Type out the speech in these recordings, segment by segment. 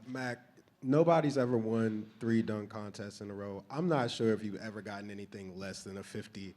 Mac, nobody's ever won 3 dunk contests in a row. I'm not sure if you've ever gotten anything less than a 50.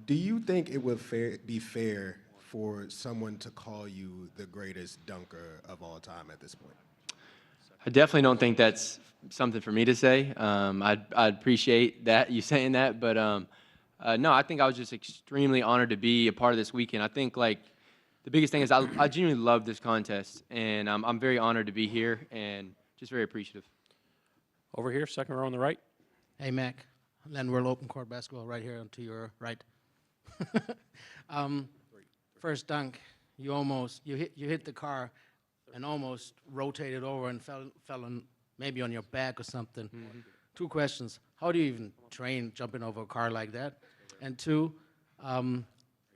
Do you think it would be fair for someone to call you the greatest dunker of all time at this point? I definitely don't think that's something for me to say. I'd appreciate that you saying that, but no, I think I was just extremely honored to be a part of this weekend. I think like the biggest thing is I genuinely love this contest, and I'm very honored to be here and just very appreciative. Over here, second row on the right. Hey, Mac. Len World Open Court Basketball right here to your right. First dunk, you hit the car and almost rotated over and fell on maybe on your back or something. Mm-hmm. 2 questions. How do you even train jumping over a car like that? And 2,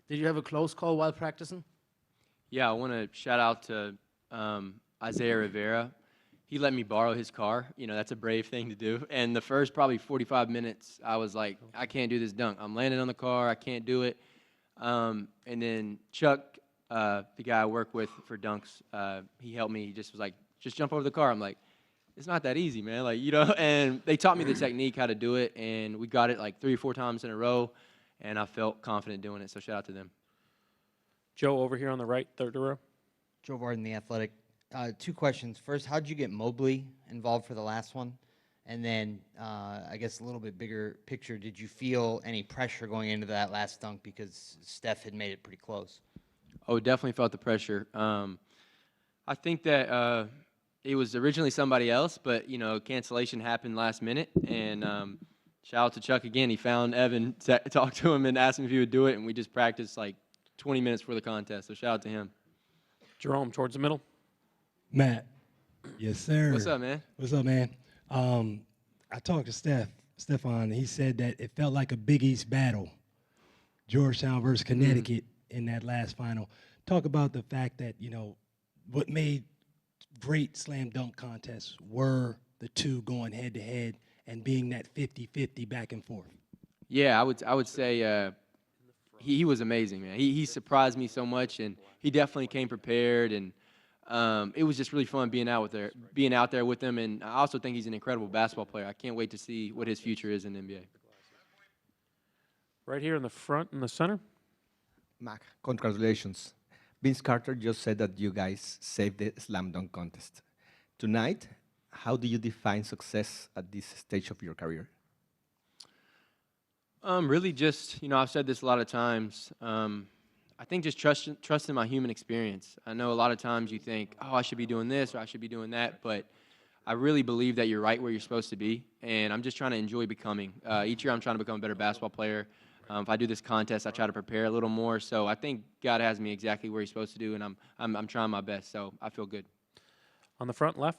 did you have a close call while practicing? Yeah, I want to shout out to Isaiah Rivera. He let me borrow his car. You know, that's a brave thing to do. And the first probably 45 minutes, I was like, I can't do this dunk. I'm landing on the car. I can't do it. And then Chuck, the guy I work with for dunks, he helped me. He just was like, just jump over the car. I'm like, it's not that easy, man. Like, you know, and they taught me the technique, how to do it. And we got it like 3 or 4 times in a row. And I felt confident doing it. So shout out to them. Joe, over here on the right, third row. Joe Varden, The Athletic. 2 questions. First, how did you get Mobley involved for the last one? And then, I guess a little bit bigger picture, did you feel any pressure going into that last dunk because Steph had made it pretty close? Oh, definitely felt the pressure. I think that it was originally somebody else, but, you know, cancellation happened last minute. And shout out to Chuck again. He found Evan, talked to him, and asked him if he would do it. And we just practiced like 20 minutes before the contest. So shout out to him. Jerome, towards the middle. Matt. Yes, sir. What's up, man? What's up, man? I talked to Stefan, and he said that it felt like a Big East battle, Georgetown versus Connecticut in that last final. Talk about the fact that, you know, what made great slam dunk contests were the 2 going head-to-head and being that 50-50 back and forth. Yeah, I would say he was amazing, man. He surprised me so much, and he definitely came prepared, and it was just really fun being out there with him. And I also think he's an incredible basketball player. I can't wait to see what his future is in the NBA. Right here in the front in the center. Mac, congratulations. Vince Carter just said that you guys saved the slam dunk contest. Tonight, how do you define success at this stage of your career? Really just, you know, I've said this a lot of times. I think just trusting my human experience. I know a lot of times you think, oh, I should be doing this or I should be doing that, but I really believe that you're right where you're supposed to be, and I'm just trying to enjoy becoming. Each year I'm trying to become a better basketball player. If I do this contest, I try to prepare a little more. So I think God has me exactly where He's supposed to do, and I'm trying my best. So I feel good. On the front left.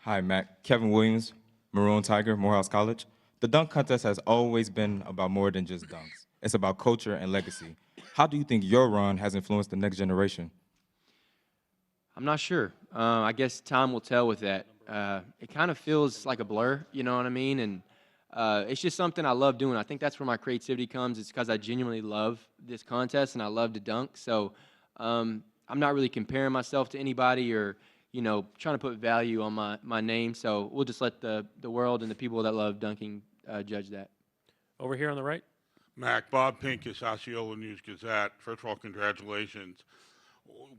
Hi, Mac. Kevin Williams, Maroon Tiger, Morehouse College. The dunk contest has always been about more than just dunks. It's about culture and legacy. How do you think your run has influenced the next generation? I'm not sure. I guess time will tell with that. It kind of feels like a blur, you know what I mean? And it's just something I love doing. I think that's where my creativity comes. It's because I genuinely love this contest and I love to dunk. So I'm not really comparing myself to anybody or, you know, trying to put value on my name. So we'll just let the world and the people that love dunking judge that. Over here on the right. Mac, Bob Pincus, Osceola News-Gazette. First of all, congratulations.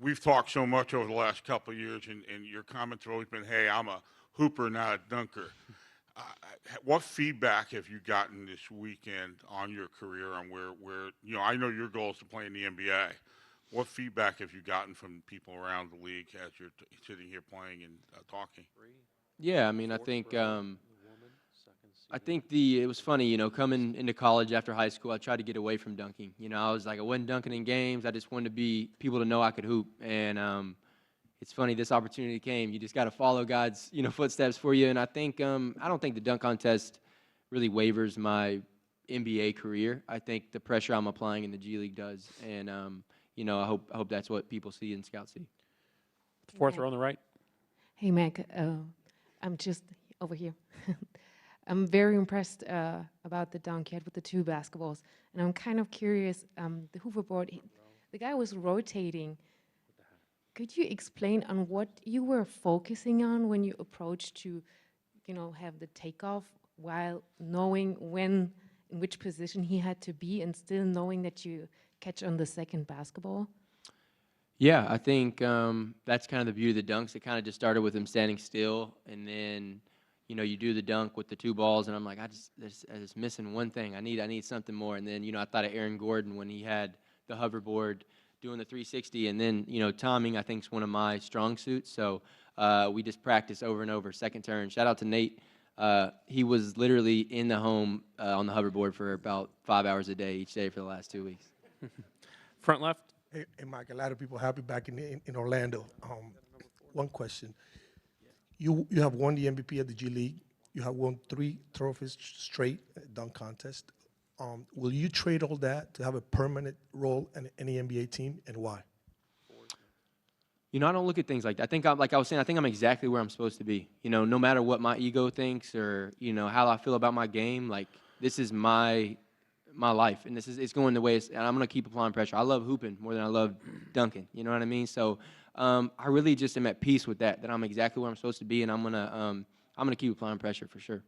We've talked so much over the last couple of years, and your comments have always been, hey, I'm a hooper, not a dunker. What feedback have you gotten this weekend on your career on where you know, I know your goal is to play in the NBA. What feedback have you gotten from people around the league as you're sitting here playing and talking? Yeah, I mean, I think it was funny, you know, coming into college after high school, I tried to get away from dunking. You know, I was like, I wasn't dunking in games. I just wanted people to know I could hoop. And it's funny, this opportunity came. You just got to follow God's, you know, footsteps for you. And I think, I don't think the dunk contest really wavers my NBA career. I think the pressure I'm applying in the G League does. And, you know, I hope that's what people see and scouts see. Fourth row on the right. Hey, Mac, I'm just over here. I'm very impressed about the dunk you had with the 2 basketballs. And I'm kind of curious, the hoverboard, the guy was rotating. Could you explain on what you were focusing on when you approached to, have the takeoff while knowing when, in which position he had to be and still knowing that you catch on the second basketball? Yeah, I think that's kind of the beauty of the dunks. It kind of just started with him standing still, and then, you do the dunk with the two balls, and I'm like, I just missing one thing. I need something more. And then, I thought of Aaron Gordon when he had the hoverboard doing the 360, and then, timing I think is one of my strong suits. So we just practice over and over. Second turn. Shout out to Nate. He was literally in the home on the hoverboard for about 5 hours a day each day for the last 2 weeks. Front left. Hey, Mike, a lot of people happy back in Orlando. One question. You have won the MVP of the G League. You have won 3 trophies straight at dunk contest. Will you trade all that to have a permanent role in any NBA team, and why? I don't look at things like that. I think like I was saying, I think I'm exactly where I'm supposed to be. No matter what my ego thinks or, how I feel about my game, like this is my life, and it's going the way and I'm going to keep applying pressure. I love hooping more than I love dunking. You know what I mean? So I really just am at peace with that I'm exactly where I'm supposed to be, and I'm gonna keep applying pressure for sure.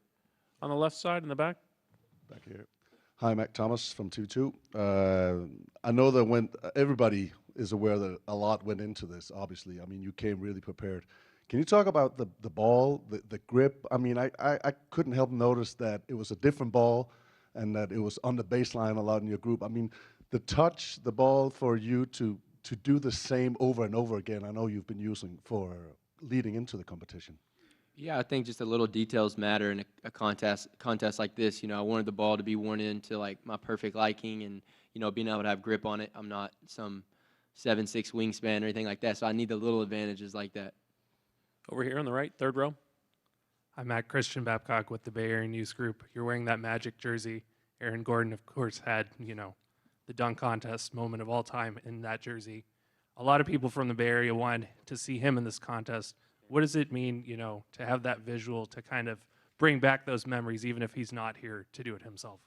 On the left side in the back. Back here. Hi, Mac Thomas from 2-2. I know that when everybody is aware that a lot went into this, obviously. I mean, you came really prepared. Can you talk about the ball, the grip? I mean, I couldn't help notice that it was a different ball and that it was on the baseline a lot in your group. I mean, the touch, the ball for you to do the same over and over again, I know you've been using for leading into the competition. Yeah, I think just the little details matter in a contest like this. I wanted the ball to be worn into like my perfect liking, and being able to have grip on it. I'm not some 7'6" wingspan or anything like that, so I need the little advantages like that. Over here on the right, third row. I'm at Christian Babcock with the Bay Area News Group. You're wearing that Magic jersey. Aaron Gordon, of course, had, the dunk contest moment of all time in that jersey. A lot of people from the Bay Area wanted to see him in this contest. What does it mean, to have that visual to kind of bring back those memories, even if he's not here to do it himself?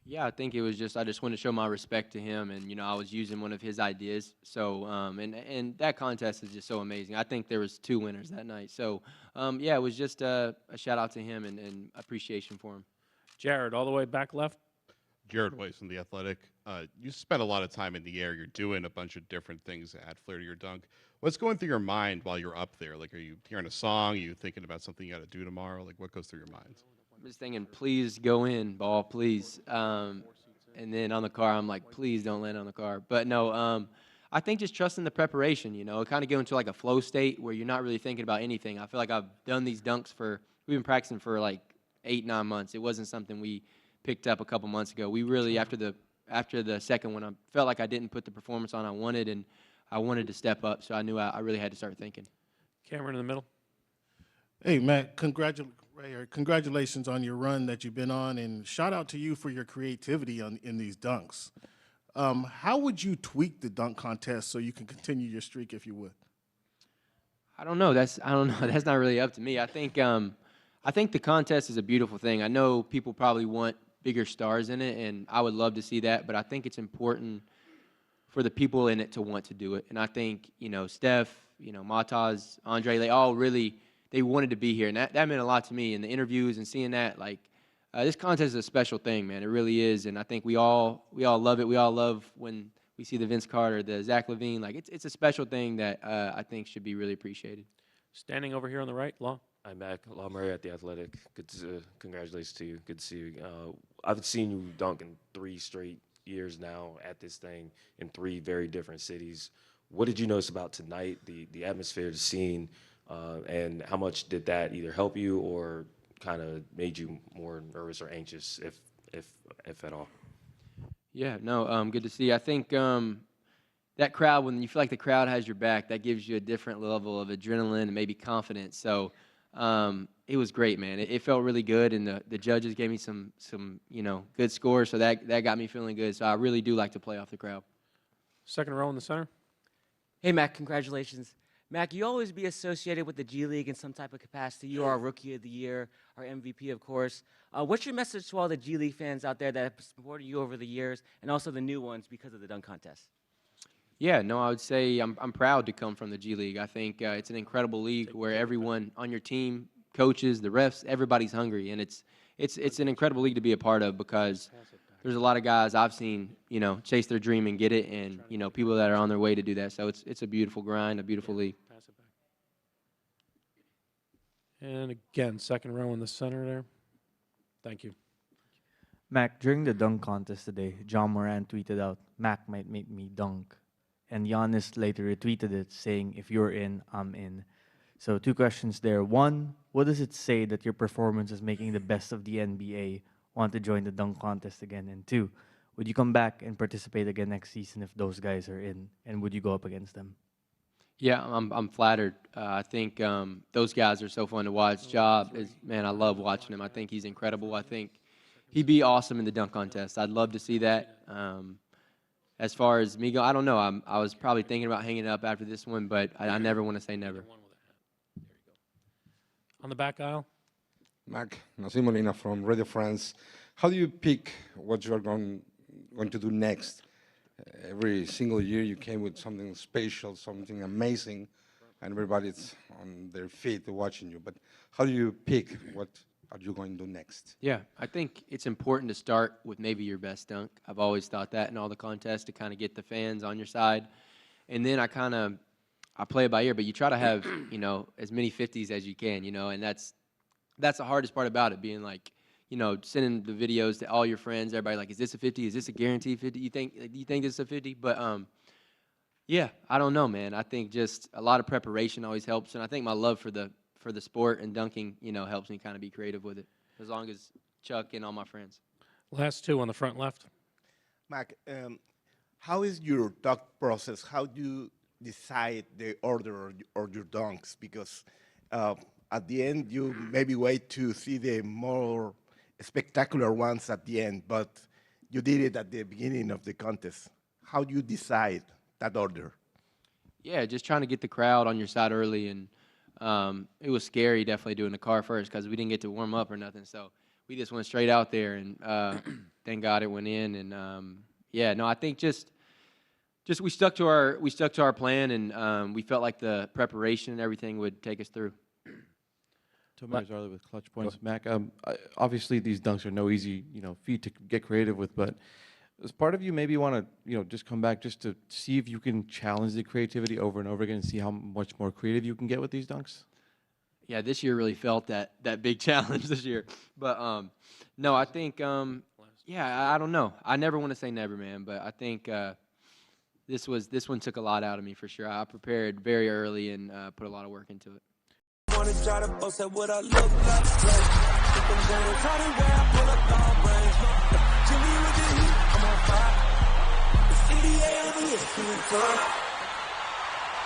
Yeah, I think it was I just wanted to show my respect to him, and I was using one of his ideas. So and that contest is just so amazing. I think there was 2 winners that night. So yeah, it was just a shout out to him and appreciation for him. Jared, all the way back left. Jared Weiss from The Athletic. You spent a lot of time in the air. You're doing a bunch of different things that add flair to your dunk. What's going through your mind while you're up there? Like, are you hearing a song? Are you thinking about something you got to do tomorrow? Like, what goes through your mind? I'm just thinking, please go in, ball, please. And then on the car, I'm like, please don't land on the car. But no, I think just trusting the preparation, kind of go into like a flow state where you're not really thinking about anything. I feel like I've done these dunks we've been practicing for like 8-9 months. It wasn't something we picked up a couple months ago. We really, after the second one, I felt like I didn't put the performance on I wanted, and I wanted to step up, so I knew I really had to start thinking. Cameron in the middle. Hey, Matt, congratulations on your run that you've been on, and shout out to you for your creativity in these dunks. How would you tweak the dunk contest so you can continue your streak, if you would? I don't know. That's not really up to me. I think the contest is a beautiful thing. I know people probably want bigger stars in it, and I would love to see that, but I think it's important for the people in it to want to do it. And I think, Steph, Mataz, Andre, they wanted to be here, and that meant a lot to me in the interviews and seeing that. Like, this contest is a special thing, man. It really is, and I think we all love it. We all love when we see the Vince Carter, the Zach LaVine. Like, it's a special thing that I think should be really appreciated. Standing over here on the right, Law. I'm back. Law Murray at The Athletic. Congratulations to you. Good to see you. I've seen you dunk in 3 straight years now at this thing in 3 very different cities. What did you notice about tonight, the atmosphere, the scene, and how much did that either help you or kind of made you more nervous or anxious, if at all? Yeah, no, good to see. I think that crowd, when you feel like the crowd has your back, that gives you a different level of adrenaline and maybe confidence. So it was great, man. It felt really good, and the judges gave me some good scores, so that got me feeling good. So I really do like to play off the crowd. Second row in the center. Hey, Mac, congratulations. Mac, you always be associated with the G League in some type of capacity. You are our Rookie of the Year, our MVP, of course. What's your message to all the G League fans out there that have supported you over the years, and also the new ones because of the dunk contest? Yeah, no, I would say I'm proud to come from the G League. I think it's an incredible league where everyone on your team, coaches, the refs, everybody's hungry, and it's an incredible league to be a part of because there's a lot of guys I've seen, chase their dream and get it, and people that are on their way to do that. So it's a beautiful grind, a beautiful league. And again, second row in the center there. Thank you. Mac, during the dunk contest today, John Moran tweeted out, "Mac might make me dunk." And Giannis later retweeted it, saying, "If you're in, I'm in." So 2 questions there. 1, what does it say that your performance is making the best of the NBA want to join the dunk contest again? And 2, would you come back and participate again next season if those guys are in? And would you go up against them? Yeah, I'm flattered. I think those guys are so fun to watch. Man, I love watching him. I think he's incredible. I think he'd be awesome in the dunk contest. I'd love to see that. As far as me go, I don't know. I was probably thinking about hanging up after this one, but I never want to say never. On the back aisle. Mac, Nassim Molina from Radio France. How do you pick what you're going to do next? Every single year you came with something special, something amazing, and everybody's on their feet watching you. But how do you pick what are you going to do next? Yeah, I think it's important to start with maybe your best dunk. I've always thought that in all the contests to kind of get the fans on your side. And then I play it by ear, but you try to have, as many 50s as you can, and that's the hardest part about it, being like, sending the videos to all your friends, everybody like, is this a 50? Is this a guaranteed 50? You think this is a 50? But yeah, I don't know, man. I think just a lot of preparation always helps, and I think my love for the sport and dunking, helps me kind of be creative with it, as long as Chuck and all my friends. Last 2 on the front left. Mac, how is your dunk process? How do you decide the order of your dunks? Because at the end, you maybe wait to see the more spectacular ones at the end, but you did it at the beginning of the contest. How do you decide that order? Yeah, just trying to get the crowd on your side early, and it was scary definitely doing the car first because we didn't get to warm up or nothing, so we just went straight out there, and thank God it went in. And yeah, no, I think just we stuck to our plan, and we felt like the preparation and everything would take us through. Tomer Zarli with Clutch Points. Mac, obviously these dunks are no easy, feat to get creative with, but does part of you maybe want to, just come back just to see if you can challenge the creativity over and over again and see how much more creative you can get with these dunks? Yeah, this year really felt that big challenge this year. But no, I think I don't know. I never want to say never, man, but I think this one took a lot out of me for sure. I prepared very early and put a lot of work into it. Wanna try to boast at what I look like. Keep them down, try to wear, I pull up long range. Jimmy with the heat, I'm on fire. It's NBA over here, feeling fun.